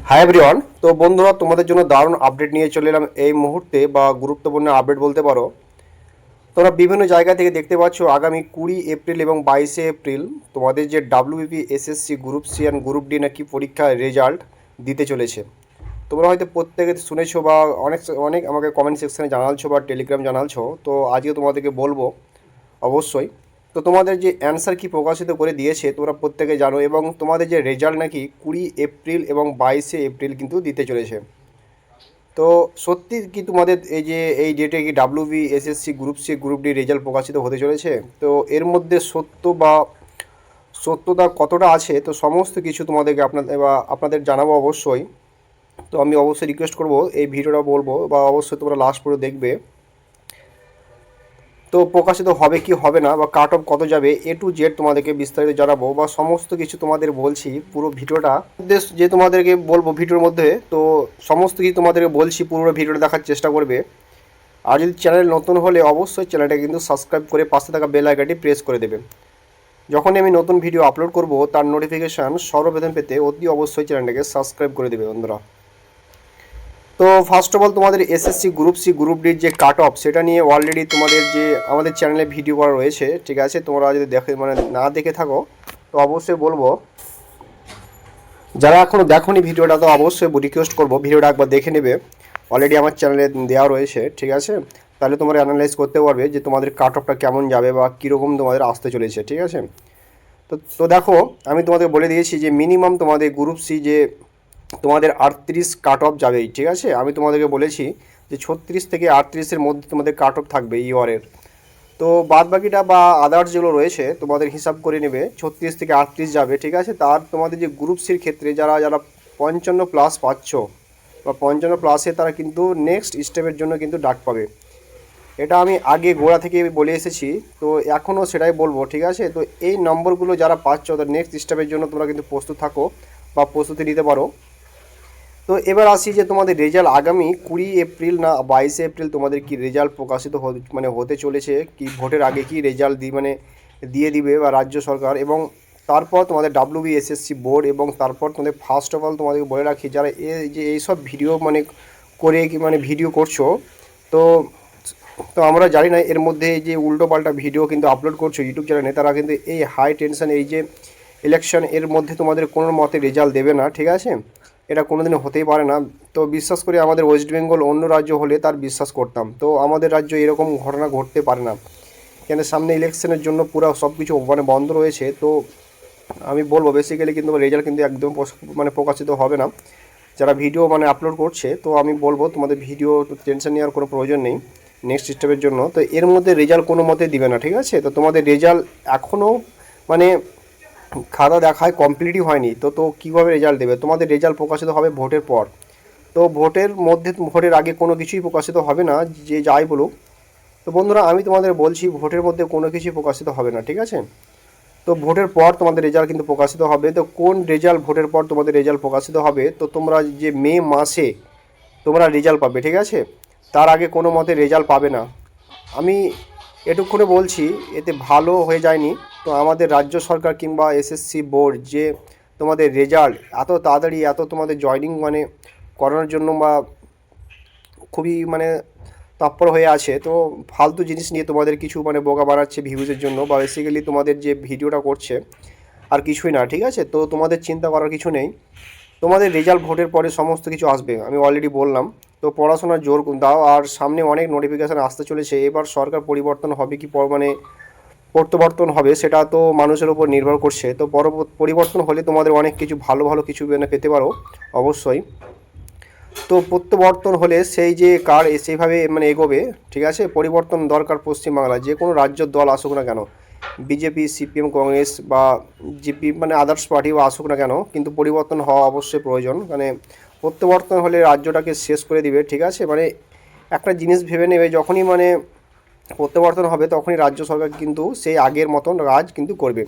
Hi everyone. তো বন্ধুরা, তোমাদের জন্য দারুণ আপডেট নিয়ে চলে এলাম এই মুহূর্তে, বা গুরুত্বপূর্ণ আপডেট বলতে পারো। তোমরা বিভিন্ন জায়গা থেকে দেখতে পাচ্ছ আগামী 20 এপ্রিল এবং 22 এপ্রিল তোমাদের যে WBP SSC group C and group D নাকি পরীক্ষার রেজাল্ট দিতে চলেছে। তোমরা হয়তো প্রত্যেকে শুনেছো বা অনেক অনেক আমাকে কমেন্ট সেকশানে জানালছো বা টেলিগ্রাম জানালছো। তো আজকে তোমাদেরকে বলবো অবশ্যই। তো তোমাদের যে অ্যান্সার কি প্রকাশিত করে দিয়েছে তোমরা প্রত্যেকে জানো, এবং তোমাদের যে রেজাল্ট নাকি 20 এপ্রিল এবং 22 এপ্রিল কিন্তু দিতে চলেছে। তো সত্যি কি তোমাদের এই যে এই ডেটে কি WB SSC group C group D result প্রকাশিত হতে চলেছে? তো এর মধ্যে সত্য বা সত্যতা কতটা আছে, তো সমস্ত কিছু তোমাদেরকে আপনাদের জানাবো অবশ্যই। তো আমি অবশ্যই রিকোয়েস্ট করব এই ভিডিওটা বলবো, বা অবশ্যই তোমরা লাস্ট পর্যন্ত দেখবে। তো প্রকাশিত হবে কি হবে না, বা কাট অফ কত যাবে, A to Z তোমাদেরকে বিস্তারিত জানাবো, বা সমস্ত কিছু তোমাদের বলছি পুরো ভিডিওটা যে তোমাদেরকে বলবো ভিডিওর মধ্যে। তো সমস্ত কিছু তোমাদেরকে বলছি, পুরো ভিডিওটা দেখার চেষ্টা করবে। আর যদি চ্যানেল নতুন হলে অবশ্যই চ্যানেলটা কিন্তু সাবস্ক্রাইব করে পাশে থাকা বেল আইকনটি প্রেস করে দেবে। যখনই আমি নতুন ভিডিও আপলোড করব তার নোটিফিকেশান সর্বপ্রথম পেতে অতি অবশ্যই চ্যানেলটাকে সাবস্ক্রাইব করে দেবে বন্ধুরা। তো ফার্স্ট অফ অল তোমাদের এসএসসি গ্রুপ সি গ্রুপ ডির যে কাট অফ সেটা নিয়ে অলরেডি তোমাদের যে আমাদের চ্যানেলে ভিডিও করা রয়েছে, ঠিক আছে? তোমরা যদি না দেখে থাকো তো অবশ্যই বলবো, যারা এখনও দেখোনি ভিডিওটা তো অবশ্যই রিকোয়েস্ট করবো ভিডিওটা একবার দেখে নেবে। অলরেডি আমার চ্যানেলে দেওয়া রয়েছে, ঠিক আছে? তাহলে তোমরা অ্যানালাইজ করতে পারবে যে তোমাদের কাট অফটা কেমন যাবে বা কীরকম তোমাদের আসতে চলেছে, ঠিক আছে? তো দেখো, আমি তোমাদের বলে দিয়েছি যে মিনিমাম তোমাদের গ্রুপ সি যে তোমাদের 38 কাট অফ যাবেই, ঠিক আছে? আমি তোমাদেরকে বলেছি যে 36 থেকে 38-এর মধ্যে তোমাদের কাট অফ থাকবে ইয়ারের। তো বাদ বাকিটা বা আদার্স যেগুলো রয়েছে তোমাদের হিসাব করে নেবে, 36 থেকে 38 যাবে, ঠিক আছে? তার তোমাদের যে গ্রুপ সির ক্ষেত্রে যারা যারা 55+ পাচ্ছ বা 55+এ তারা কিন্তু নেক্সট স্টেপের জন্য কিন্তু ডাক পাবে। এটা আমি আগে গোড়া থেকে বলে এসেছি, তো এখনও সেটাই বলবো, ঠিক আছে? তো এই নম্বরগুলো যারা পাচ্ছ তাদের নেক্সট স্টেপের জন্য তোমরা কিন্তু প্রস্তুত থাকো বা প্রস্তুতি নিতে পারো। তো এবার আসি যে তোমাদের রেজাল্ট আগামী 20 এপ্রিল না 22 এপ্রিল তোমাদের কি রেজাল্ট প্রকাশিত হতে চলেছে, কি ভোটের আগে কি রেজাল্ট দিয়ে দিবে বা রাজ্য সরকার, এবং তারপর তোমাদের ডাব্লিউবিএসএসসি বোর্ড, এবং তারপর তোমাদের ফার্স্ট অফ অল তোমাদেরকে বলে রাখি যারা এইসব ভিডিও করে কি ভিডিও করছো। তো তো আমরা জানি না এর মধ্যে এই যে উল্টোপাল্টা ভিডিও কিন্তু আপলোড করছো ইউটিউব চ্যানেলে, তারা কিন্তু এই হাই টেনশন এই যে ইলেকশন এর মধ্যে তোমাদের কোনো মতে রেজাল্ট দেবে না, ঠিক আছে? এটা কোনো দিনও হতেই পারে না। তো বিশ্বাস করি আমাদের ওয়েস্ট বেঙ্গল অন্য রাজ্য হলে তার বিশ্বাস করতাম, তো আমাদের রাজ্য এরকম ঘটনা ঘটতে পারে না, কেন সামনে ইলেকশনের জন্য পুরো সব কিছু বন্ধ রয়েছে। তো আমি বলবো বেসিক্যালি কিন্তু রেজাল্ট কিন্তু একদম প্রকাশিত হবে না যারা ভিডিও আপলোড করছে। তো আমি বলবো তোমাদের ভিডিও টেনশন নেওয়ার কোনো প্রয়োজন নেই নেক্সট স্টেপের জন্য। তো এর মধ্যে রেজাল্ট কোনো মতে দিবে না, ঠিক আছে? তো তোমাদের রেজাল্ট এখনও মানে খাতা দেখায় কমপ্লিটই হয়নি। তো কীভাবে রেজাল্ট দেবে? তোমাদের রেজাল্ট প্রকাশিত হবে ভোটের পর। তো ভোটের আগে কোনো কিছুই প্রকাশিত হবে না, যে যাই বলুক। তো বন্ধুরা, আমি তোমাদের বলছি ভোটের মধ্যে কোনো কিছুই প্রকাশিত হবে না, ঠিক আছে? তো ভোটের পর তোমাদের রেজাল্ট কিন্তু প্রকাশিত হবে। তো কোন রেজাল্ট ভোটের পর তোমাদের রেজাল্ট প্রকাশিত হবে? তো তোমরা যে মে মাসে তোমরা রেজাল্ট পাবে, ঠিক আছে? তার আগে কোনো মতে রেজাল্ট পাবে না। আমি এটুকুনে বলছি, এতে ভালো হয়ে যায়নি তো আমাদের রাজ্য সরকার কিংবা এসএসসি বোর্ড যে তোমাদের রেজাল্ট এত তাড়াতাড়ি এত তোমাদের জয়নিং করানোর জন্য বা খুবই তৎপর হয়ে আছে। তো ফালতু জিনিস নিয়ে তোমাদের কিছু বোকা বানাচ্ছে ভিউজের জন্য, বা বেসিক্যালি তোমাদের যে ভিডিওটা করছে আর কিছুই না, ঠিক আছে? তো তোমাদের চিন্তা করার কিছু নেই, তোমাদের রেজাল্ট ভোটের পরে সমস্ত কিছু আসবে, আমি অলরেডি বললাম। তো পড়াশোনার জোর দাও, আর সামনে অনেক নোটিফিকেশান আসতে চলেছে। এবার সরকার পরিবর্তন হবে কি প্রত্যাবর্তন হবে সেটা তো মানুষের উপর নির্ভর করছে। তো পরিবর্তন হলে তোমাদের অনেক কিছু ভালো ভালো কিছু পেতে পারো অবশ্যই। তো প্রত্যাবর্তন হলে সেই যে সেইভাবে এগোবে, ঠিক আছে? পরিবর্তন দরকার পশ্চিমবাংলায়, যে কোনো রাজ্যের দল আসুক না কেন, বিজেপি সিপিএম কংগ্রেস বা জিপি আদার্স পার্টিও আসুক না কেন, কিন্তু পরিবর্তন হওয়া অবশ্যই প্রয়োজন। প্রত্যাবর্তন হলে রাজ্যটাকে শেষ করে দিবে, ঠিক আছে? একটা জিনিস ভেবে নেবে, যখনই প্রত্যাবর্তন হবে তখনই রাজ্য সরকার কিন্তু সেই আগের মতন রাজ কিন্তু করবে,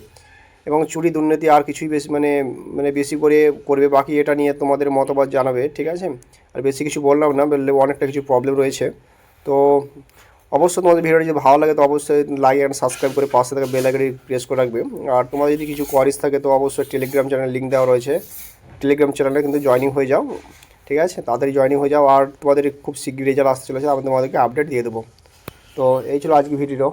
এবং চুরি দুর্নীতি আর কিছুই বেশি বেশি করে করবে। বাকি এটা নিয়ে তোমাদের মতামত জানাবে, ঠিক আছে? আর বেশি কিছু বললাম না, বললে অনেকটা কিছু প্রবলেম রয়েছে। তো অবশ্যই তোমাদের ভিডিওটি যদি ভালো লাগে তো অবশ্যই লাইক অ্যান্ড সাবস্ক্রাইব করে পাশে থাকা বেল আইকনটি প্রেস করে রাখবে। আর তোমাদের যদি কিছু কোয়ারিজ থাকে তো অবশ্যই টেলিগ্রাম চ্যানেল লিঙ্ক দেওয়া রয়েছে, টেলিগ্রাম চ্যানেলে কিন্তু জয়েনিং হয়ে যাও, ঠিক আছে, তাড়াতাড়ি জয়েনিং হয়ে যাও। আর তোমাদের খুব শীঘ্রই রেজাল্ট আসতে চলেছে, আমি তোমাদেরকে আপডেট দিয়ে দেবো। তো এই ছিল আজকে ভিডিও।